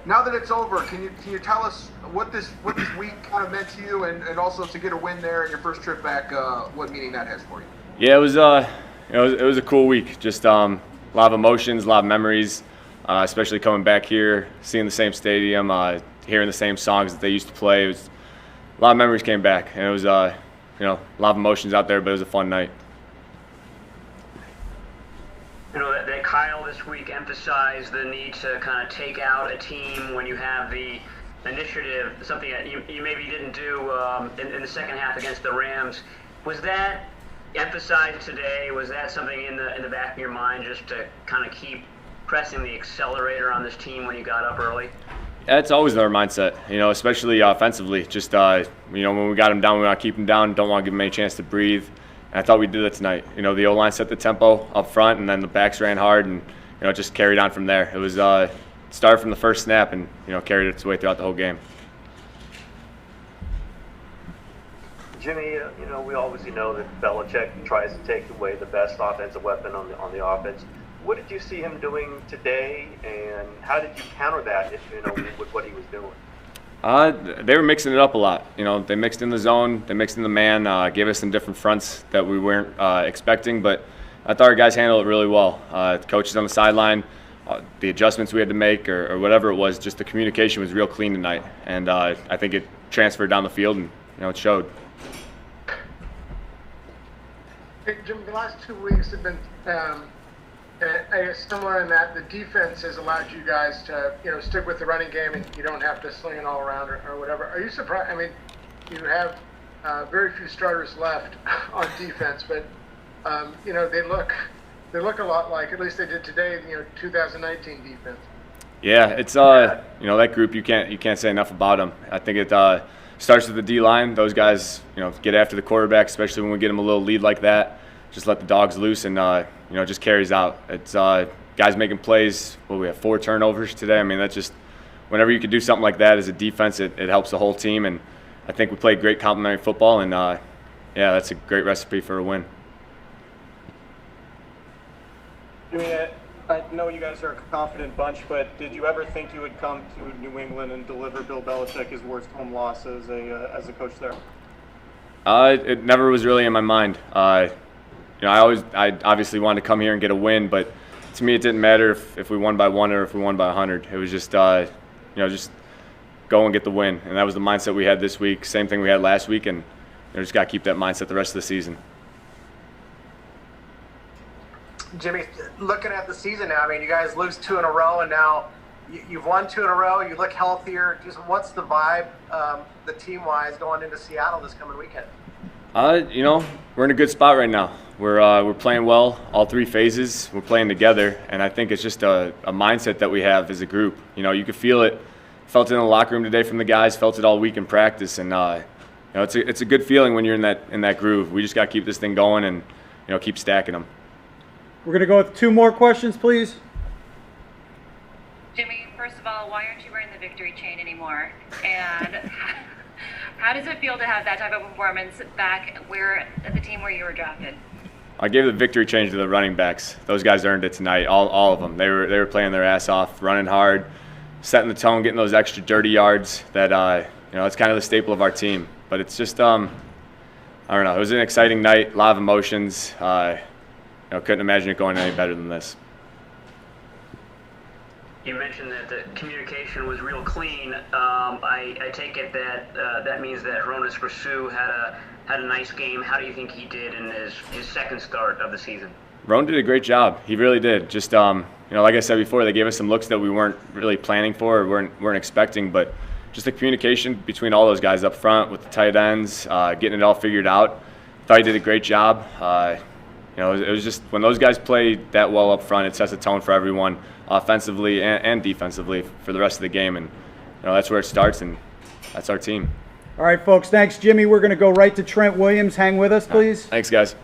Now that it's over, can you tell us what this week kind of meant to you, and also to get a win there in your first trip back, what meaning that has for you? Yeah, it was a cool week. Just a lot of emotions, a lot of memories, especially coming back here, seeing the same stadium, hearing the same songs that they used to play. It was a lot of memories came back, and it was a lot of emotions out there, but it was a fun night. You know, that Kyle this week emphasized the need to kind of take out a team when you have the initiative, something that you maybe didn't do in the second half against the Rams. Was that emphasized today? Was that something in the back of your mind, just to kind of keep pressing the accelerator on this team when you got up early? Yeah, it's always our mindset, especially offensively. Just, when we got them down, we want to keep them down, don't want to give them any chance to breathe. And I thought we did that tonight. The O-line set the tempo up front, and then the backs ran hard, and it just carried on from there. It was started from the first snap and carried its way throughout the whole game. Jimmy, we obviously know that Belichick tries to take away the best offensive weapon on the offense. What did you see him doing today, and how did you counter that with what he was doing? They were mixing it up a lot. They mixed in the zone, they mixed in the man, gave us some different fronts that we weren't expecting, but I thought our guys handled it really well. The coaches on the sideline, the adjustments we had to make or whatever it was, just the communication was real clean tonight, and I think it transferred down the field, and it showed. Hey, Jim, the last 2 weeks have been similar in that the defense has allowed you guys to, stick with the running game, and you don't have to sling it all around or whatever. Are you surprised? I mean, you have very few starters left on defense, but they look a lot like, at least they did today, 2019 defense. Yeah, it's that group, you can't say enough about them. I think it starts with the D-line. Those guys, get after the quarterback, especially when we get them a little lead like that. Just let the dogs loose, and just carries out. It's guys making plays. Well, we have 4 turnovers today. I mean, that's just whenever you can do something like that as a defense, it helps the whole team. And I think we played great complementary football, and that's a great recipe for a win. I know you guys are a confident bunch, but did you ever think you would come to New England and deliver Bill Belichick his worst home loss as a coach there? It never was really in my mind. I obviously wanted to come here and get a win, but to me it didn't matter if we won by 1 or if we won by 100. It was just just go and get the win, and that was the mindset we had this week. Same thing we had last week, and just got to keep that mindset the rest of the season. Jimmy, looking at the season now, I mean, you guys lose 2 in a row, and now you've won 2 in a row. You look healthier. Just what's the vibe, the team-wise, going into Seattle this coming weekend? We're in a good spot right now. We're playing well, all 3 phases. We're playing together, and I think it's just a mindset that we have as a group. You could feel it. Felt it in the locker room today from the guys. Felt it all week in practice, and it's a good feeling when you're in that groove. We just got to keep this thing going and keep stacking them. We're going to go with 2 more questions, please. Jimmy, first of all, why aren't you wearing the victory chain anymore? And how does it feel to have that type of performance back at the team where you were drafted? I gave the victory chain to the running backs. Those guys earned it tonight, all of them. They were playing their ass off, running hard, setting the tone, getting those extra dirty yards that, it's kind of the staple of our team. But it's just, I don't know, it was an exciting night, a lot of emotions. Couldn't imagine it going any better than this. You mentioned that the communication was real clean. I take it that that means that Hronis Rasu had a nice game. How do you think he did in his second start of the season? Ron did a great job. He really did. Just like I said before, they gave us some looks that we weren't really planning for or weren't expecting, but just the communication between all those guys up front with the tight ends, getting it all figured out. Thought he did a great job. It was just when those guys play that well up front, it sets a tone for everyone, offensively and defensively for the rest of the game. And that's where it starts, and that's our team. All right, folks. Thanks, Jimmy. We're going to go right to Trent Williams. Hang with us, please. Thanks, guys.